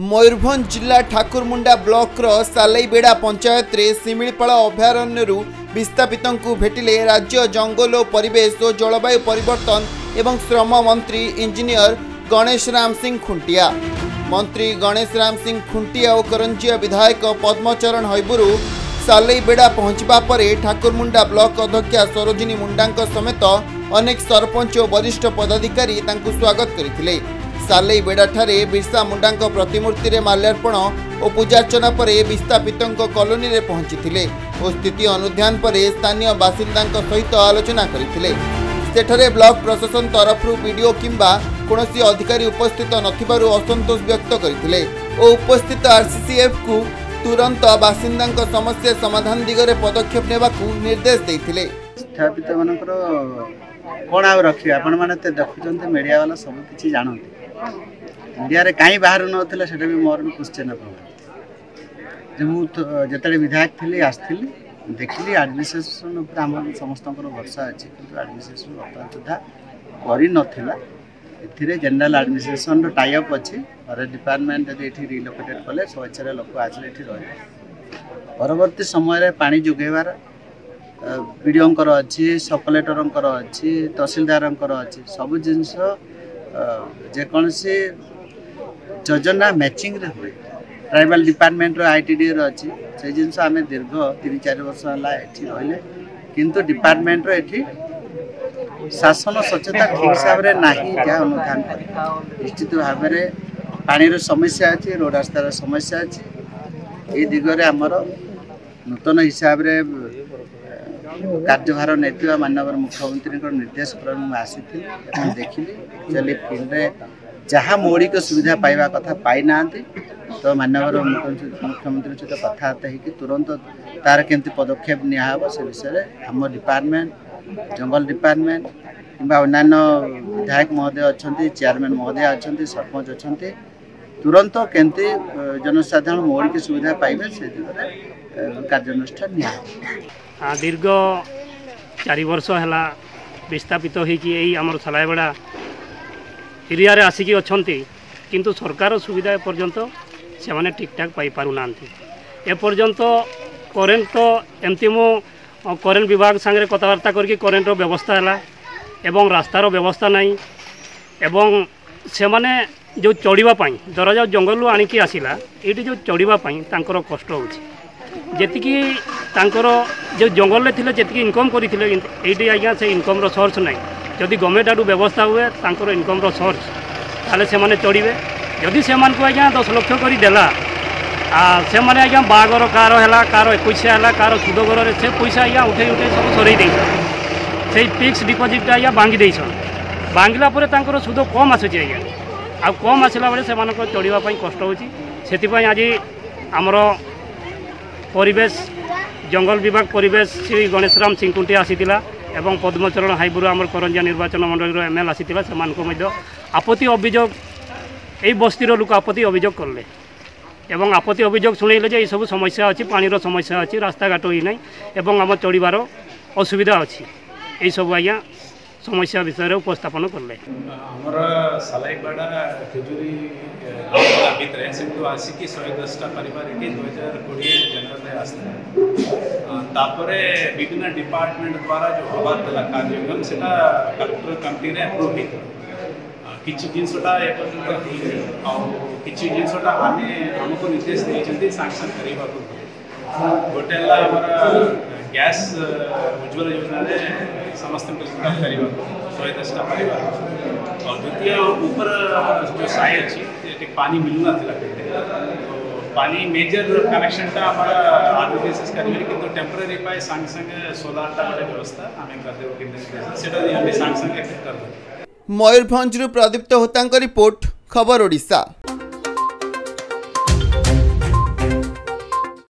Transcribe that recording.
मयूरभंज जिला ठाकुरमुंडा ब्लॉक सालईबेड़ा पंचायत रे सिमिलपाल अभयारण्य विस्थापित भेटिले राज्य जंगल और परिवेश और जलवायु परिवर्तन एवं श्रम मंत्री इंजीनियर गणेश राम सिंह खुंटिया। मंत्री गणेश राम सिंह खुंटिया और करंजिया विधायक पद्मचरण हैबुरु सालईबेड़ा पहुंचवा पर ठाकुरमुंडा ब्लॉक अध्यक्षा सरोजिनी मुंडा समेत अनेक सरपंच और वरिष्ठ पदाधिकारी स्वागत करते। सालईबेड़ा ठारे बिरसा मुंडा प्रतिमूर्ति रे माल्यार्पण और पूजार्चना पर विस्थापित कॉलोनी रे पहुंची और स्थिति अनुध्यान पर स्थानीय बासिंदा सहित आलोचना करते। सेठरे ब्लॉक प्रशासन तरफ वीडियो किंबा कौनसी अधिकारी उपस्थित नथिबारु असंतोष व्यक्त करते और उपस्थित आरसीसीएफ को तुरंत बासिंदा समस्या समाधान दिगरे पदक्षेप नेबाकू निर्देश देते। विस्थापित मानकर कौन आ रखिए आपण माने ते देखुचंते मीडिया वाला सब किछि जानते मीडिया रे काई बाहर नथिला सेटा भी मोर क्वेश्चन जे मु जतले विधायक थिली आस्थिली देखिली एडमिनिस्ट्रेशन ऊपर हम समस्तकर भरोसा अछि किंतु एडमिनिस्ट्रेशन वर्तमान सुधा करि नथिला। एथिरे जनरल एडमिनिस्ट्रेशन रो टाई अप अछि और डिपार्टमेंट जदि एठी रिलोकेटेड कले स्वच्छरे लोक आजले एठी रहे परवर्ती समय रे पानी जुगेबार वीडियोंकर अच्छी सब कलेक्टरंकर अच्छी तहसीलदारंकर अच्छी सब जिनस जेकोसी योजना मैचिंग रे हुए ट्राइबल डिपार्टमेंट रो आईटीडी रो अच्छी से जिनस आम दीर्घ 3-4 वर्ष है एठी रहिले किंतु डिपार्टमेंट रो एठी शासन सचेता ठीक हिसाब रे नाही जा अनुधान कर निश्चित भाव में पानी रो समस्या अछि रोड रास्ता रो समस्या अछि ए दिगरे हमर नूतन हिसाब रे कार्यभार नहीं माननीय मुख्यमंत्री निर्देश क्रम आसी देखिली चली फील्ड जहाँ मौलिक सुविधा पाइबा कथा पाई ना तो माननीय मुख्यमंत्री सहित कथबार्ता हो तुरंत तार केमती पदक्षेप निब से विषय आम डिपार्टमेंट जंगल डिपार्टमेंट कि अन्य विधायक महोदय अच्छा चेयरमैन महोदय अच्छा सरपंच अच्छा तुरंत केमती जनसाधारण मौलिक सुविधा पाइबे से दिगरे कार्यानुष्ठान निया। दीर्घ 4 वर्ष है विस्थापित होमर सालईबेड़ा एरिया रे आसिकी अच्छी किंतु सरकार सुविधा एपर्यंत से माने ठीक ठाक पाई पारु नांती। एपर्यंत करेन्ट तो एमती मु करेन्ट विभाग सांगे कथबार्ता करके करेन्ट रो व्यवस्था है एवं रास्तार व्यवस्था नहीं एवं से माने जो चढ़ीबा पाई धरा जाओ जंगल आणिकी आसिला ये जो चढ़ीबा पाई तांकर कष्ट होछि जेतिकी तांकर जो जंगल में थिले जेतिकी इनकम करथिले एठी आज्ञा से इनकम रो सोर्स नहीं जदि गवर्नमेंट आडू व्यवस्था हुए तांकर इनकम रो सोर्स ताले से माने चढ़ीबे जदि से मान को आज्ञा 10 लाख करी देला से माने आज्ञा बागर कार हैला कार 21 हैला कार सुदगर रे से पैसा आज्ञा उठे उठे सब सरै दे से फिक्स डिपॉजिट आज्ञा बांगी देछन बांगला परे तांकर सुद कम आसे आज्ञा आ कम आसला बेले से मानको चढ़ीबा पई कष्ट होछि सेति पई आज हमर परिवेश जंगल विभाग परिवेश श्री गणेश राम सिंह खुंटिया आसीतिला एवं पद्मचरण हाईबुरु आमर करंजिया निर्वाचन मंडल एमएल आसीतिला से आपत्ति अभियोग यही बस्तीर लोक आपत्ति अभियोग करले एवं आपत्ति अभियोग शुणेले जे सब समस्या अच्छी पानी समस्या अच्छी रास्ता घाट ही ना एवं आम चढ़ीबार असुविधा अच्छी यही सब आज्ञा समस्या विषय उपस्थापन करले। हमर सालईबेड़ा खेजुरी भितर से आसिकी 110टा परिवार 2020 जनवरी आसते विभिन्न डिपार्टमेंट द्वारा जो हबार था कार्यक्रम से कलेक्टर कमिटी रे अप्रूव किसी जिनसटा किसी जिनसटा आमको निर्देश देते सांक्शन करने गोटे गैस उज्ज्वल योजना रे समस्त कर 110टा परिवार और द्वितीय ऊपर जो साई अच्छी पानी मिलूना तो पानी मेजर कनेक्शन टा आदि बेसिस करेंगे किंतु टेम्पररी पाए संग संग सोलार टा व्यवस्था आम करदेव केन्द्र संग संग कर। मयूरभंज प्रदीप्त होता रिपोर्ट खबर ओडिशा।